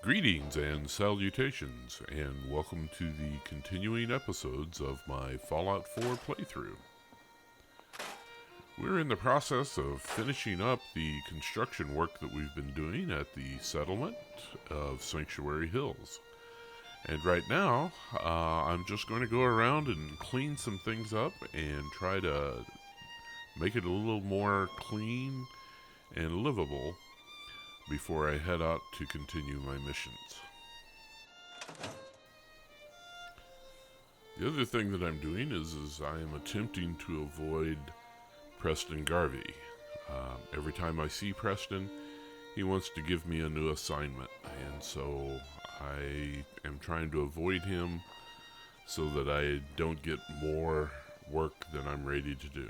Greetings and salutations, and welcome to the continuing episodes of my Fallout 4 playthrough. We're in the process of finishing up the construction work that we've been doing at the settlement of Sanctuary Hills. And right now, I'm just going to go around and clean some things up and try to make it a little more clean and livable before I head out to continue my missions. The other thing that I'm doing is I am attempting to avoid Preston Garvey. Every time I see Preston, he wants to give me a new assignment, and so I am trying to avoid him so that I don't get more work than I'm ready to do.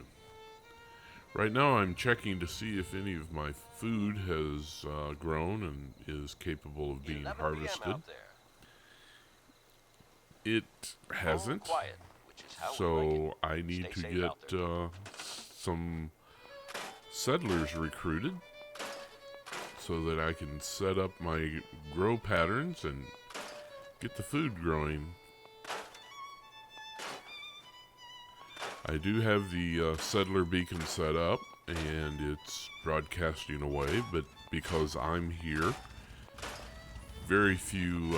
Right now I'm checking to see if any of my food has grown and is capable of being harvested. It hasn't, so I need to get some settlers recruited so that I can set up my grow patterns and get the food growing. I do have the settler beacon set up, and it's broadcasting away, but because I'm here, very few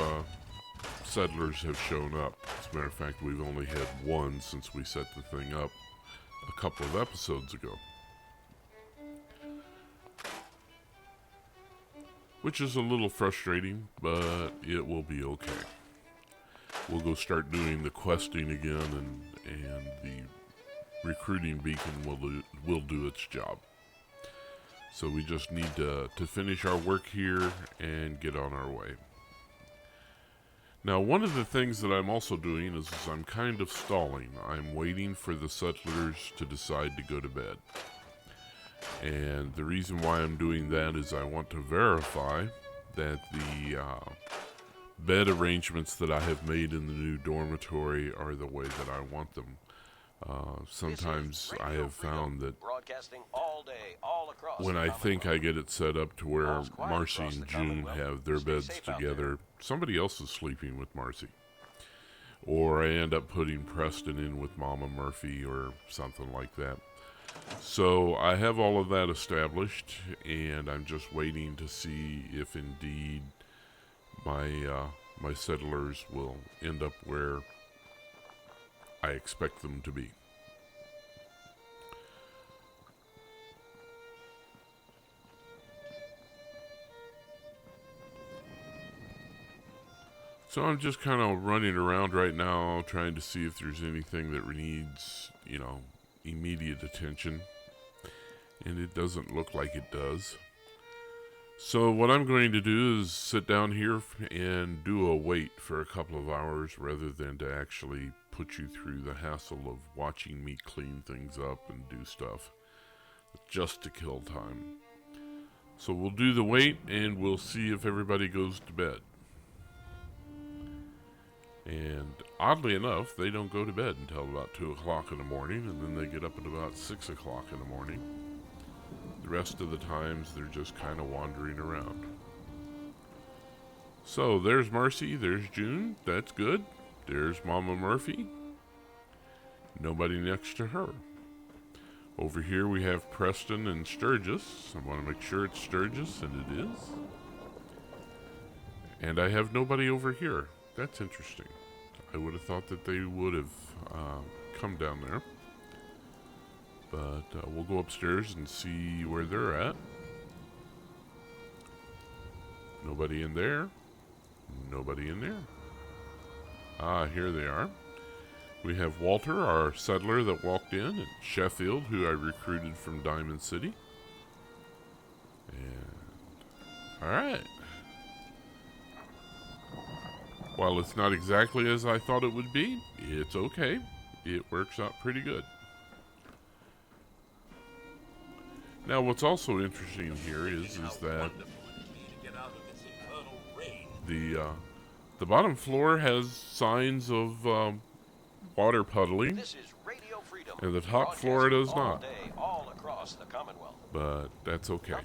settlers have shown up. As a matter of fact, we've only had one since we set the thing up a couple of episodes ago. Which is a little frustrating, but it will be okay. We'll go start doing the questing again, and the recruiting beacon will do its job. So we just need to finish our work here and get on our way. Now, one of the things that I'm also doing is I'm kind of stalling. I'm waiting for the settlers to decide to go to bed. And the reason why I'm doing that is I want to verify that the bed arrangements that I have made in the new dormitory are the way that I want them. Sometimes I have found that when I think I get it set up to where Marcy and June have their beds together, somebody else is sleeping with Marcy. Or I end up putting Preston in with Mama Murphy or something like that. So I have all of that established, and I'm just waiting to see if indeed my settlers will end up where I expect them to be. So I'm just kind of running around right now trying to see if there's anything that needs, immediate attention. And it doesn't look like it does. So what I'm going to do is sit down here and do a wait for a couple of hours rather than to actually put you through the hassle of watching me clean things up and do stuff just to kill time. So we'll do the wait and we'll see if everybody goes to bed. And oddly enough, they don't go to bed until about 2 o'clock in the morning, and then they get up at about 6 o'clock in the morning. The rest of the times, they're just kind of wandering around. So, there's Marcy, there's June, that's good. There's Mama Murphy. Nobody next to her. Over here we have Preston and Sturgis. I want to make sure it's Sturgis, and it is. And I have nobody over here. That's interesting. I would have thought that they would have come down there. But we'll go upstairs and see where they're at. Nobody in there. Nobody in there. Ah, here they are. We have Walter, our settler that walked in, and Sheffield, who I recruited from Diamond City. And alright. While it's not exactly as I thought it would be, it's okay. It works out pretty good. Now, what's also interesting here is that the bottom floor has signs of water puddling, and the top floor does not. But that's okay.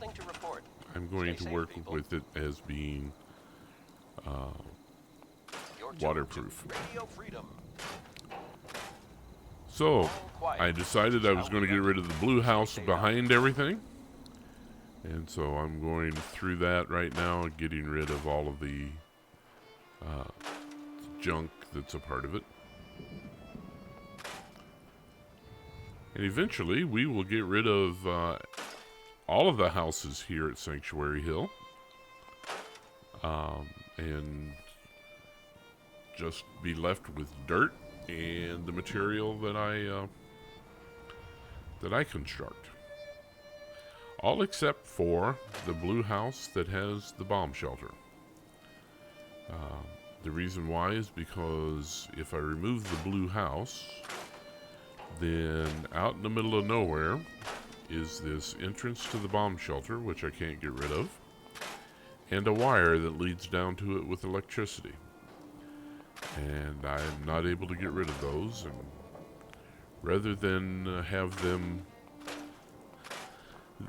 I'm going to work with it as being waterproof. So I decided I was going to get rid of the blue house behind everything. And so I'm going through that right now, getting rid of all of the junk that's a part of it. And eventually we will get rid of all of the houses here at Sanctuary Hill. And just be left with dirt and the material that I construct. All except for the blue house that has the bomb shelter. The reason why is because if I remove the blue house, then out in the middle of nowhere is this entrance to the bomb shelter, which I can't get rid of, and a wire that leads down to it with electricity. And I'm not able to get rid of those, and rather than have them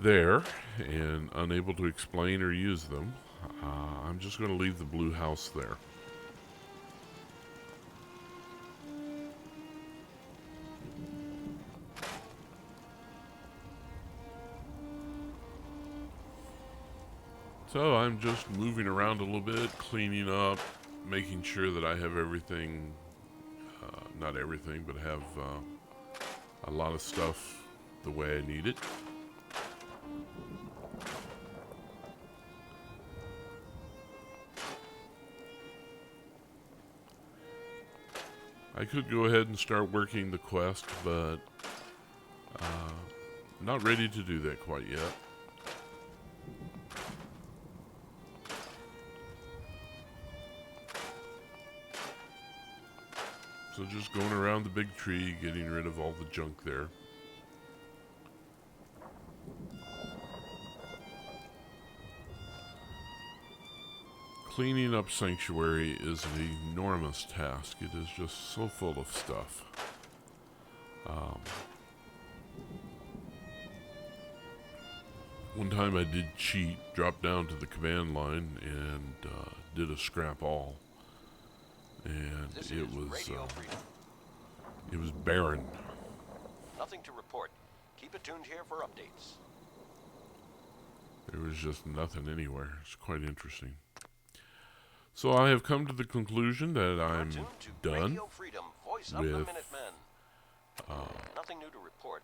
there and unable to explain or use them, I'm just going to leave the blue house there. So I'm just moving around a little bit, cleaning up, making sure that I have everything, not everything, but have a lot of stuff the way I need it. I could go ahead and start working the quest, but not ready to do that quite yet. So just going around the big tree, getting rid of all the junk there. Cleaning up Sanctuary is an enormous task. It is just so full of stuff. One time I did cheat, dropped down to the command line, and did a scrap all. And it was barren. Nothing to report. Keep it tuned here for updates. There was just nothing anywhere. It's quite interesting. So I have come to the conclusion that I'm done with nothing new to report.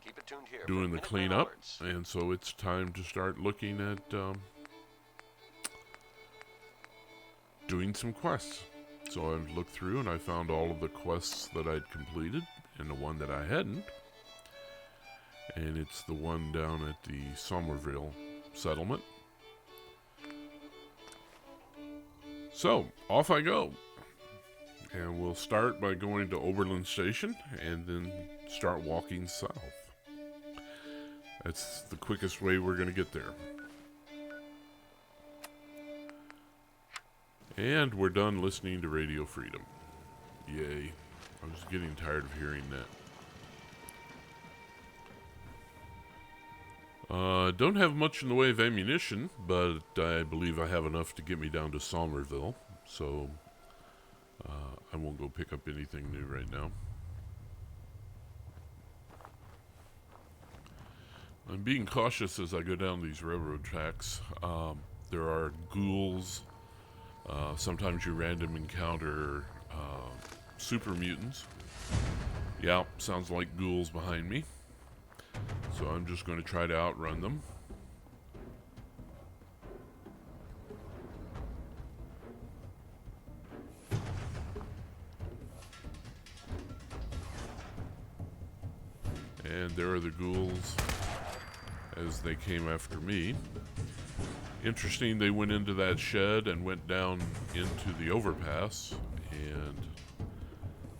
Keep it tuned here doing the cleanup, and so it's time to start looking at doing some quests. So I've looked through and I found all of the quests that I'd completed and the one that I hadn't. And it's the one down at the Somerville settlement. So, off I go. And we'll start by going to Oberlin Station and then start walking south. That's the quickest way we're going to get there. And we're done listening to Radio Freedom. Yay. I was getting tired of hearing that. Don't have much in the way of ammunition, but I believe I have enough to get me down to Somerville. So I won't go pick up anything new right now. I'm being cautious as I go down these railroad tracks. There are ghouls. Sometimes you random encounter super mutants. Yeah, sounds like ghouls behind me. So I'm just going to try to outrun them. And there are the ghouls as they came after me. Interesting, they went into that shed and went down into the overpass, and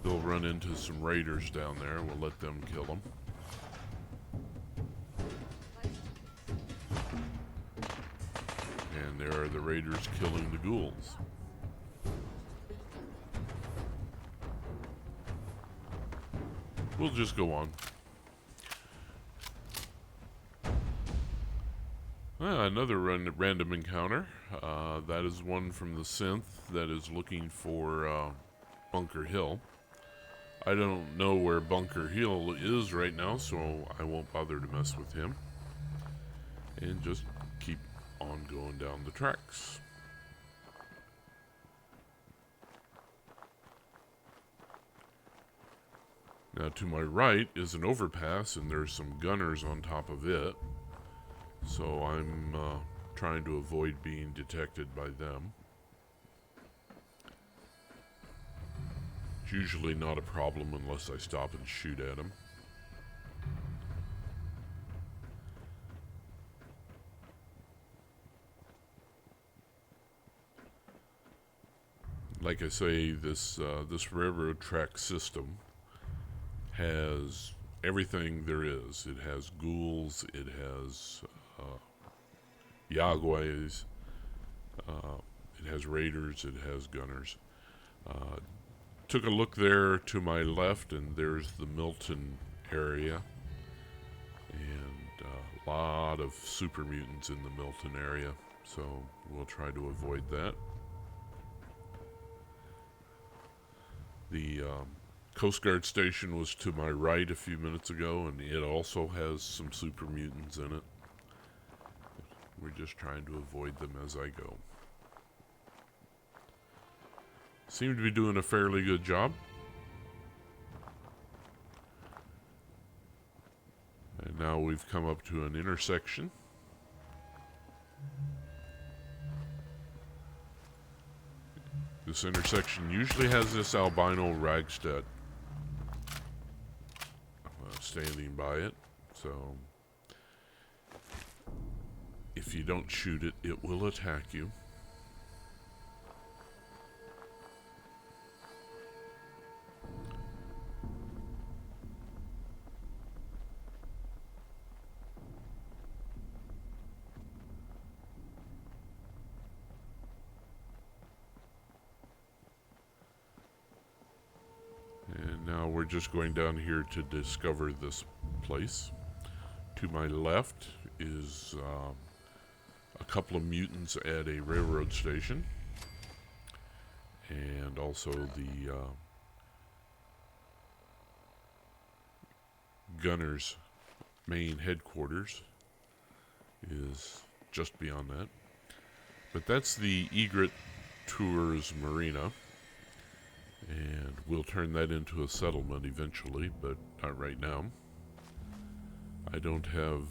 they'll run into some raiders down there. We'll let them kill them. And there are the raiders killing the ghouls. We'll just go on. Another random encounter. That is one from the synth that is looking for Bunker Hill. I don't know where Bunker Hill is right now, so I won't bother to mess with him. And just keep on going down the tracks. Now to my right is an overpass, and there's some gunners on top of it. So I'm trying to avoid being detected by them. It's usually not a problem unless I stop and shoot at them. Like I say, this railroad track system has everything there is. It has ghouls, it has Yagways, it has raiders, it has gunners. Took a look there to my left, and there's the Milton area, and a lot of super mutants in the Milton area, so we'll try to avoid that. The Coast Guard station was to my right a few minutes ago, and it also has some super mutants in it. We're just trying to avoid them as I go. Seem to be doing a fairly good job. And now we've come up to an intersection. This intersection usually has this albino Ragstead standing by it, so if you don't shoot it, it will attack you. Now we're just going down here to discover this place. To my left is a couple of mutants at a railroad station, and also the Gunners' main headquarters is just beyond that. But that's the Egret Tours Marina. And we'll turn that into a settlement eventually, but not right now. I don't have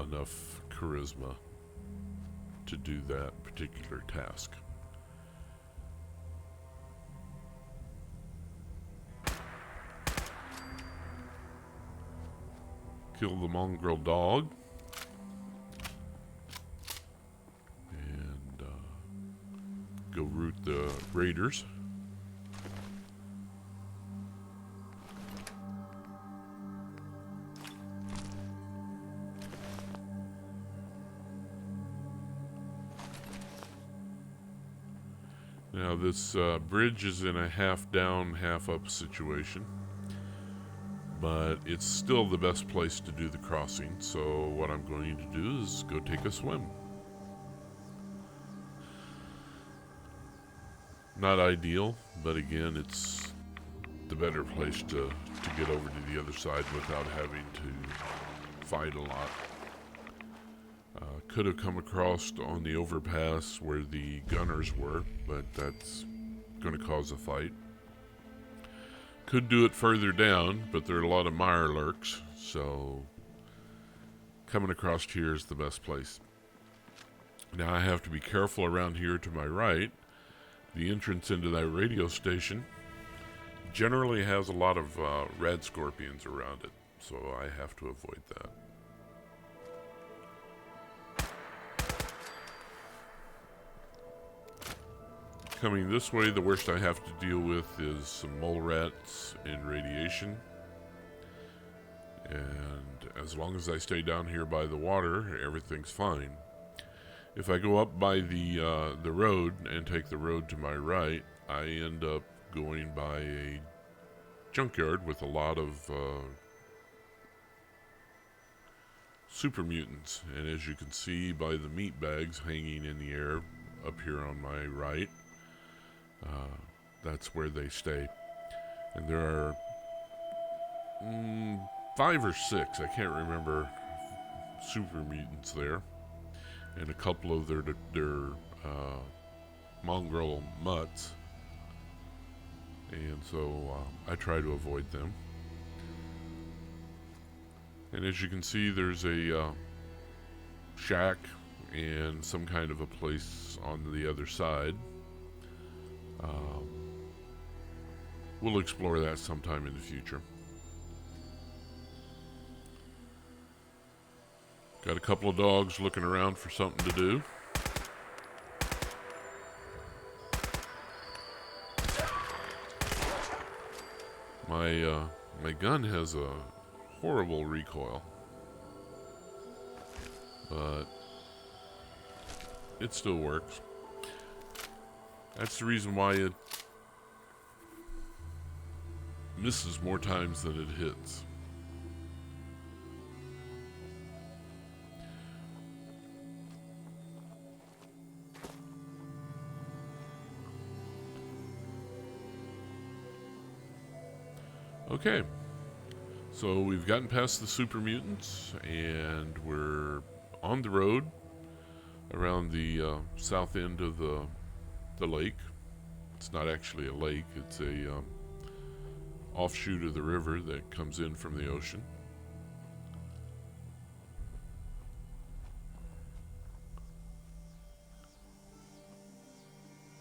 enough charisma to do that particular task. Kill the mongrel dog. And go root the raiders. Now this bridge is in a half down, half up situation, but it's still the best place to do the crossing, so what I'm going to do is go take a swim. Not ideal, but again, it's the better place to get over to the other side without having to fight a lot. Could have come across on the overpass where the gunners were, but that's going to cause a fight. Could do it further down, but there are a lot of mire lurks, so coming across here is the best place. Now I have to be careful around here to my right. The entrance into that radio station generally has a lot of red scorpions around it, so I have to avoid that. Coming this way, the worst I have to deal with is some mole rats and radiation. And as long as I stay down here by the water, everything's fine. If I go up by the road and take the road to my right, I end up going by a junkyard with a lot of super mutants. And as you can see by the meat bags hanging in the air up here on my right, that's where they stay. And there are 5 or 6, I can't remember, super mutants there, and a couple of their mongrel mutts, and so I try to avoid them. And as you can see, there's a shack and some kind of a place on the other side. We'll explore that sometime in the future. Got a couple of dogs looking around for something to do. My gun has a horrible recoil, but it still works. That's the reason why it misses more times than it hits. Okay, so we've gotten past the super mutants and we're on the road around the south end of the lake. It's not actually a lake, it's a offshoot of the river that comes in from the ocean.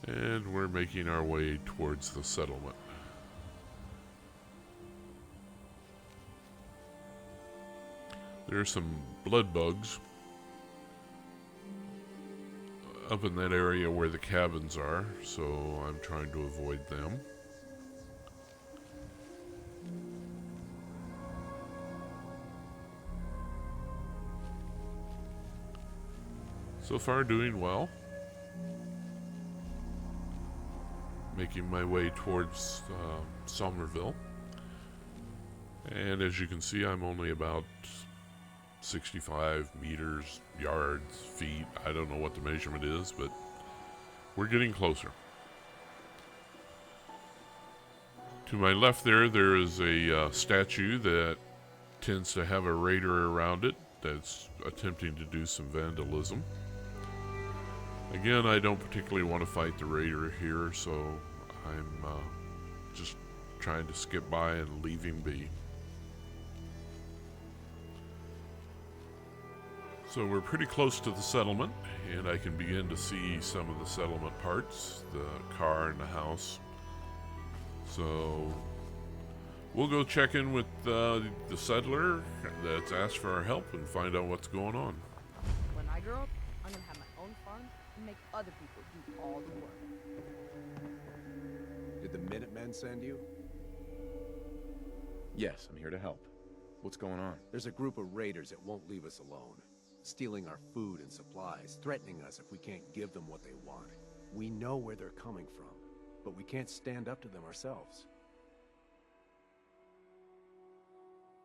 And we're making our way towards the settlement. There are some blood bugs up in that area where the cabins are, so I'm trying to avoid them. So far, doing well. Making my way towards Somerville. And as you can see, I'm only about 65 meters, yards, feet. I don't know what the measurement is, but we're getting closer. To my left there is a statue that tends to have a raider around it that's attempting to do some vandalism. Again, I don't particularly want to fight the raider here, so I'm just trying to skip by and leave him be. So we're pretty close to the settlement, and I can begin to see some of the settlement parts, the car and the house. So we'll go check in with the settler that's asked for our help and find out what's going on. When I grow up, I'm gonna have my own farm and make other people do all the work. Did the Minutemen send you? Yes, I'm here to help. What's going on? There's a group of raiders that won't leave us alone. Stealing our food and supplies, threatening us if we can't give them what they want. We know where they're coming from, but we can't stand up to them ourselves.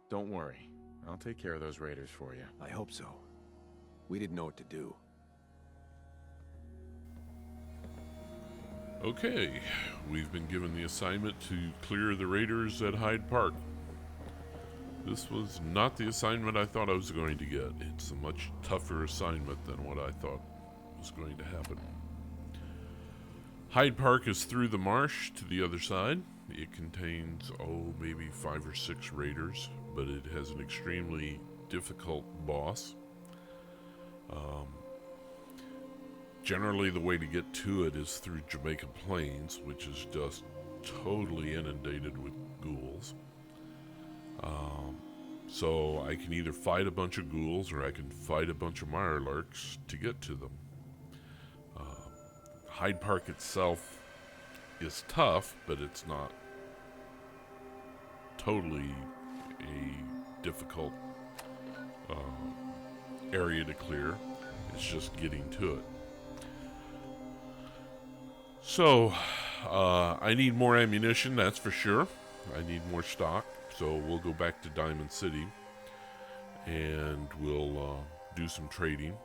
Don't worry. I'll take care of those raiders for you. I hope so. We didn't know what to do. Okay, we've been given the assignment to clear the raiders at Hyde Park. This was not the assignment I thought I was going to get. It's a much tougher assignment than what I thought was going to happen. Hyde Park is through the marsh to the other side. It contains, maybe 5 or 6 raiders, but it has an extremely difficult boss. Generally, the way to get to it is through Jamaica Plains, which is just totally inundated with ghouls. So I can either fight a bunch of ghouls or I can fight a bunch of mirelurks to get to them. Hyde Park itself is tough, but it's not totally a difficult area to clear. It's just getting to it. So, I need more ammunition, that's for sure. I need more stock, so we'll go back to Diamond City. and we'll do some trading.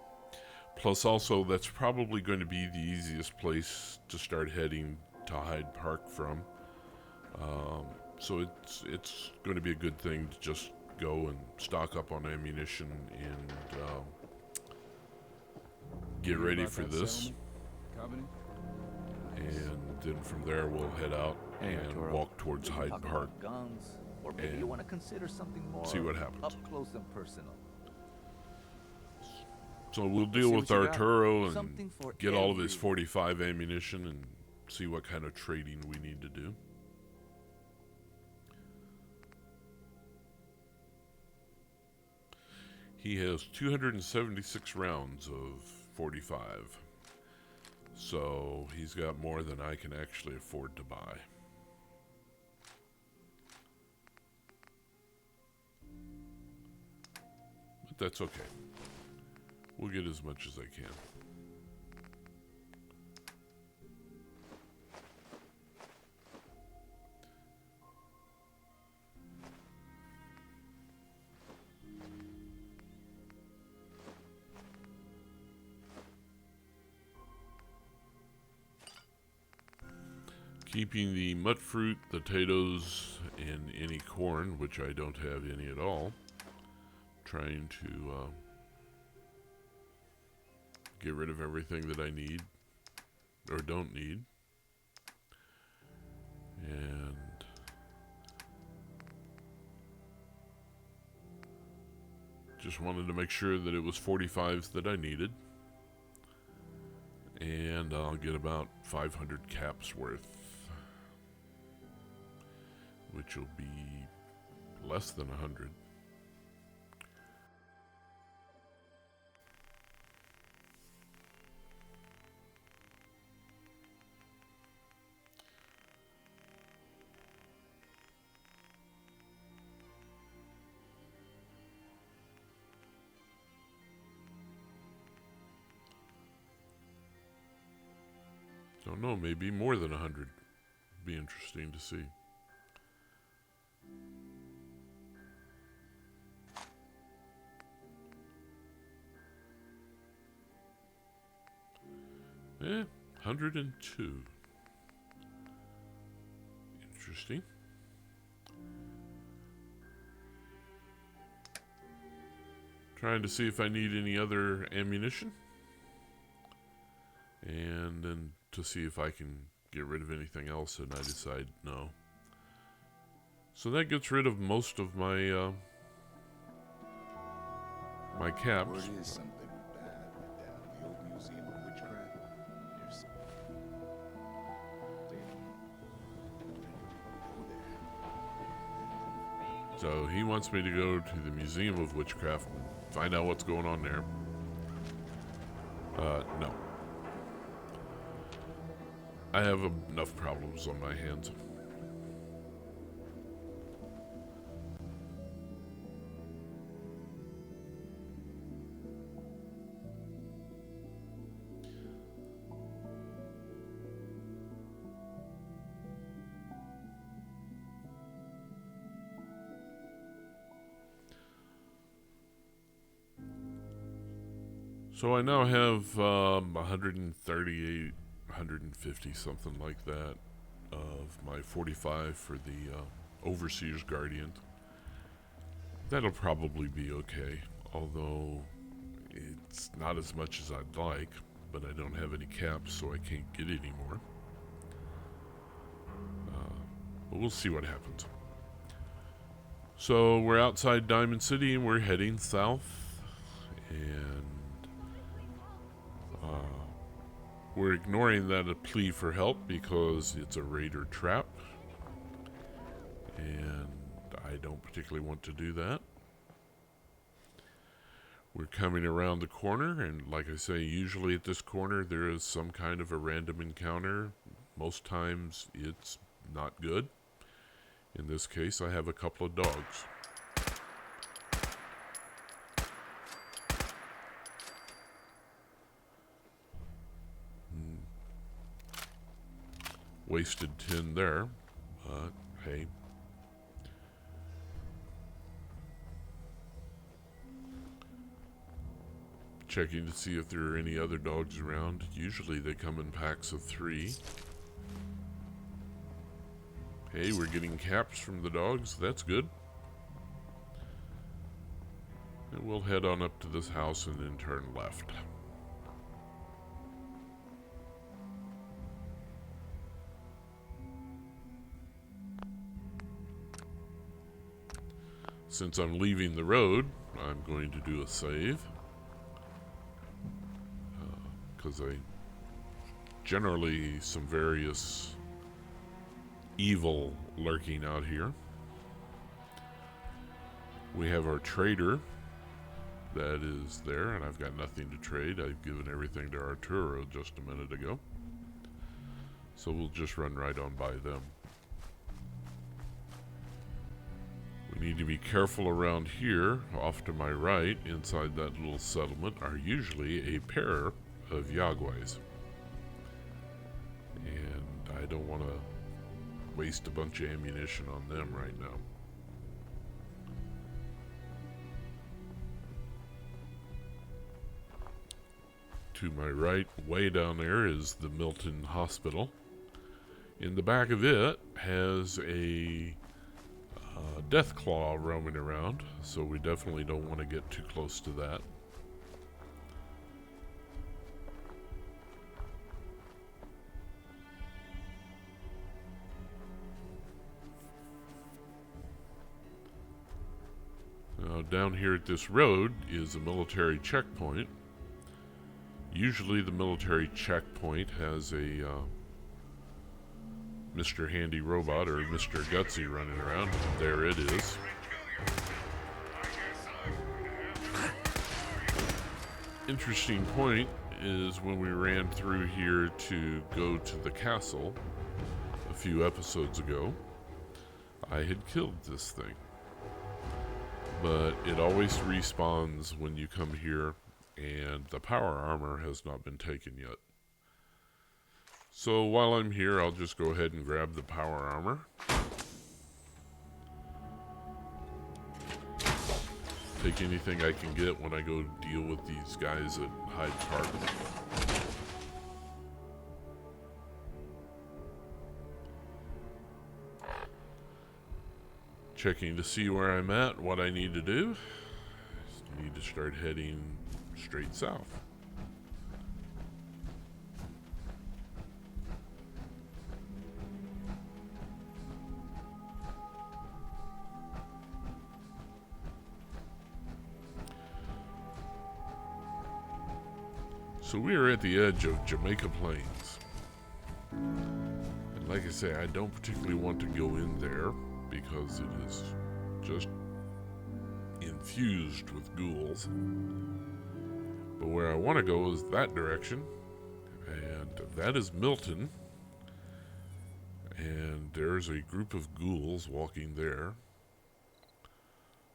Plus, also, that's probably going to be the easiest place to start heading to Hyde Park from. So it's going to be a good thing to just go and stock up on ammunition and get ready for this. And then from there we'll head out and walk towards Hyde Park guns, or maybe you want to consider something more see what happens. up close and personal. So we'll deal See with what you got. Arturo and Something for get all of his everyone. 45 ammunition and see what kind of trading we need to do. He has 276 rounds of 45. So he's got more than I can actually afford to buy. But that's okay. We'll get as much as I can. Keeping the mut fruit, potatoes, and any corn, which I don't have any at all. Trying to get rid of everything that I need or don't need. And just wanted to make sure that it was 45s that I needed. And I'll get about 500 caps worth, which will be less than 100. Don't know, maybe more than 100. Be interesting to see. Eh, 102. Interesting. Trying to see if I need any other ammunition. And then to see if I can get rid of anything else, and I decide no. So that gets rid of most of my my caps. Word is something bad went down in the old Museum of Witchcraft. There's So he wants me to go to the Museum of Witchcraft and find out what's going on there. No. I have enough problems on my hands. So I now have 138, 150, something like that, of my 45 for the Overseer's Guardian. That'll probably be okay, although it's not as much as I'd like, but I don't have any caps, so I can't get any more. But we'll see what happens. So we're outside Diamond City and we're heading south, and we're ignoring that a plea for help because it's a raider trap, and I don't particularly want to do that. We're coming around the corner, and like I say, usually at this corner there is some kind of a random encounter. Most times it's not good. In this case, I have a couple of dogs. Wasted 10 there, but hey. Checking to see if there are any other dogs around. Usually they come in packs of 3. Hey, we're getting caps from the dogs. That's good. And we'll head on up to this house and then turn left. Since I'm leaving the road, I'm going to do a save. Because I generally some various evil lurking out here. We have our trader that is there, and I've got nothing to trade. I've given everything to Arturo just a minute ago. So we'll just run right on by them. We need to be careful around here. Off to my right, inside that little settlement, are usually a pair of Yaguais. And I don't want to waste a bunch of ammunition on them right now. To my right, way down there, is the Milton Hospital. In the back of it has a death claw roaming around, so we definitely don't want to get too close to that. Now, down here at this road is a military checkpoint. Usually the military checkpoint has a Mr. Handy Robot or Mr. Gutsy running around. There it is. Interesting point is when we ran through here to go to the castle a few episodes ago, I had killed this thing. But it always respawns when you come here, and the power armor has not been taken yet. So while I'm here, I'll just go ahead and grab the power armor. Take anything I can get when I go deal with these guys at Hyde Park. Checking to see where I'm at, what I need to do. I need to start heading straight south. So we are at the edge of Jamaica Plains. And like I say, I don't particularly want to go in there because it is just infused with ghouls. But where I want to go is that direction. And that is Milton. And there's a group of ghouls walking there.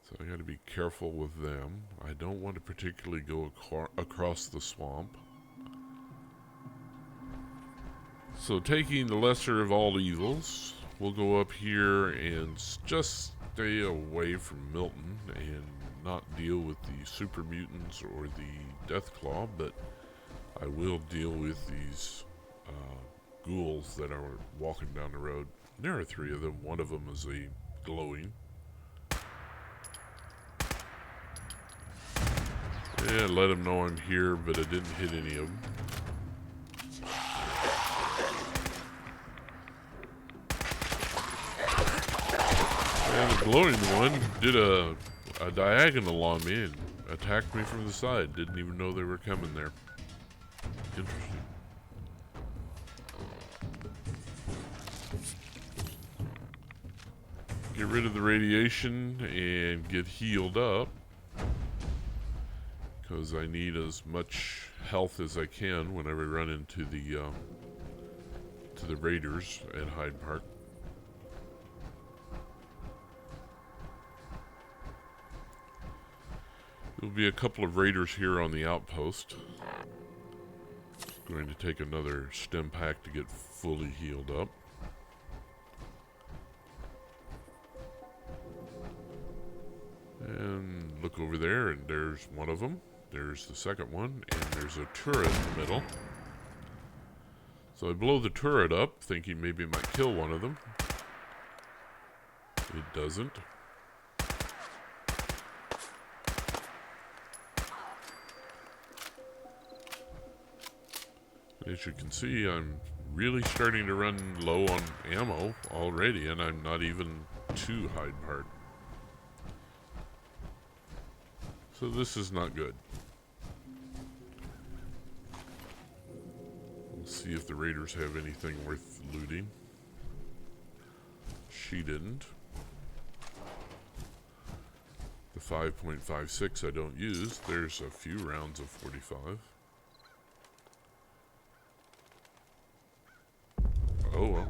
So I got to be careful with them. I don't want to particularly go across the swamp. So taking the lesser of all evils, we'll go up here and just stay away from Milton and not deal with the super mutants or the Deathclaw, but I will deal with these ghouls that are walking down the road. There are 3 of them. One of them is a glowing. Yeah, let them know I'm here, but I didn't hit any of them. And the glowing one did a diagonal on me and attacked me from the side. Didn't even know they were coming there. Interesting. Get rid of the radiation and get healed up, because I need as much health as I can whenever I run into the raiders at Hyde Park. There'll be a couple of raiders here on the outpost. Going to take another stim pack to get fully healed up. And look over there, and there's one of them. There's the second one, and there's a turret in the middle. So I blow the turret up, thinking maybe it might kill one of them. It doesn't. As you can see, I'm really starting to run low on ammo already, and I'm not even to Hyde Park. So this is not good. We'll see if the raiders have anything worth looting. She didn't. The 5.56 I don't use. There's a few rounds of 45. Oh well.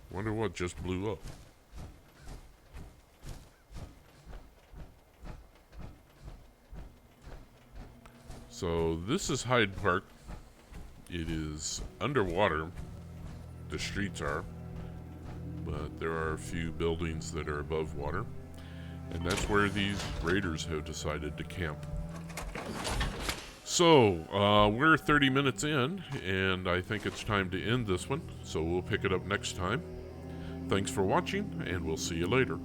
Wonder what just blew up. So this is Hyde Park. It is underwater. The streets are. But there are a few buildings that are above water. And that's where these raiders have decided to camp. So, we're 30 minutes in, and I think it's time to end this one. So we'll pick it up next time. Thanks for watching, and we'll see you later.